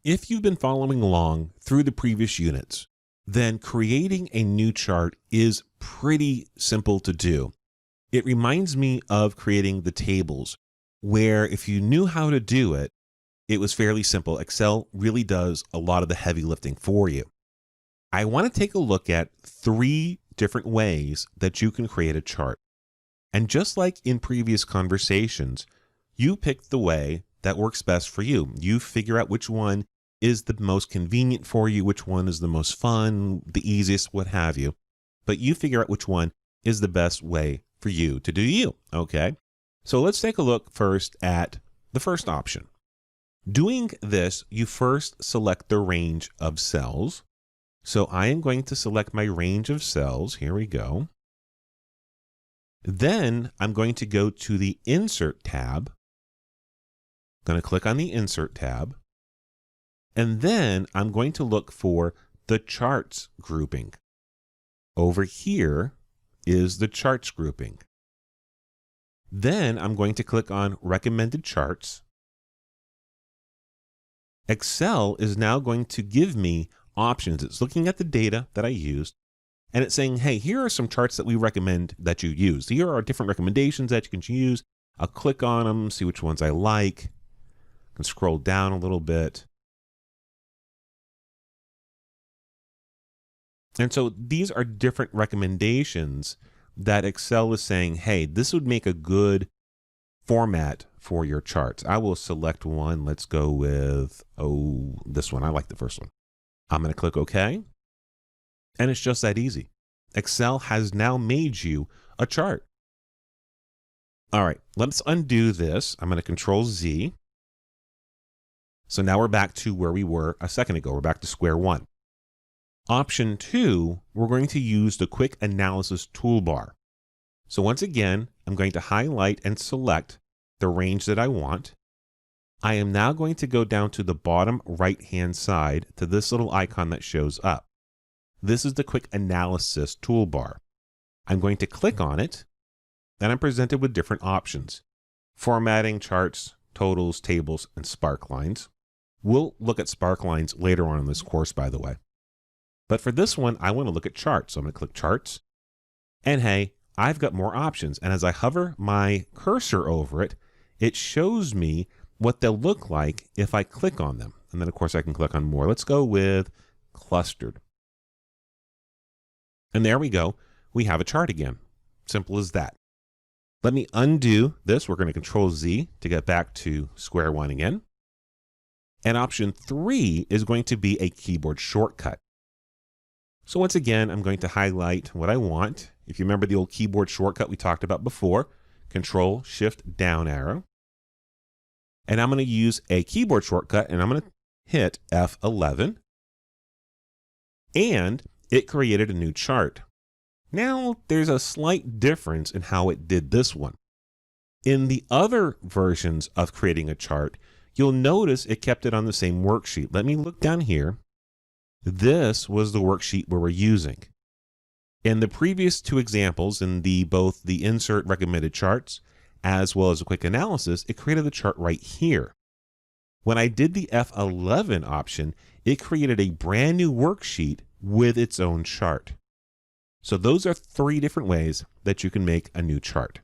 If you've been following along through the previous units, then creating a new chart is pretty simple to do. It reminds me of creating the tables, where if you knew how to do it, it was fairly simple. Excel really does a lot of the heavy lifting for you. I want to take a look at 3 different ways that you can create a chart. And just like in previous conversations, you pick the way that works best for you. You figure out which one is the most convenient for you, which one is the most fun, the easiest, what have you. But you figure out which one is the best way for you to do you, okay? So let's take a look first at the first option. Doing this, you first select the range of cells. So I am going to select my range of cells. Here we go. Then I'm going to go to the Insert tab. I'm going to click on the Insert tab. And then I'm going to look for the Charts grouping. Over here is the Charts grouping. Then I'm going to click on Recommended Charts. Excel is now going to give me options. It's looking at the data that I used, and it's saying, hey, here are some charts that we recommend that you use. Here are different recommendations that you can use. I'll click on them, see which ones I like. I can scroll down a little bit. And so these are different recommendations that Excel is saying, hey, this would make a good format for your charts. I will select one. Let's go with, this one. I like the first one. I'm going to click OK. And it's just that easy. Excel has now made you a chart. All right, let's undo this. I'm going to Control Z. So now we're back to where we were a second ago. We're back to square one. Option 2, we're going to use the Quick Analysis toolbar. So once again, I'm going to highlight and select the range that I want. I am now going to go down to the bottom right-hand side to this little icon that shows up. This is the Quick Analysis toolbar. I'm going to click on it, and I'm presented with different options. Formatting, charts, totals, tables, and spark lines. We'll look at spark lines later on in this course, by the way. But for this one, I want to look at charts. So I'm going to click Charts. And hey, I've got more options. And as I hover my cursor over it, it shows me what they'll look like if I click on them. And then, of course, I can click on more. Let's go with Clustered. And there we go. We have a chart again. Simple as that. Let me undo this. We're going to Control Z to get back to square one again. And option 3 is going to be a keyboard shortcut. So once again, I'm going to highlight what I want. If you remember the old keyboard shortcut we talked about before, Control Shift down arrow. And I'm going to use a keyboard shortcut, and I'm going to hit F11. And it created a new chart. Now there's a slight difference in how it did this one. In the other versions of creating a chart, you'll notice it kept it on the same worksheet. Let me look down here. This was the worksheet we were using. In the previous 2 examples, in both the Insert Recommended Charts as well as a Quick Analysis, it created the chart right here. When I did the F11 option, it created a brand new worksheet with its own chart. So those are 3 different ways that you can make a new chart.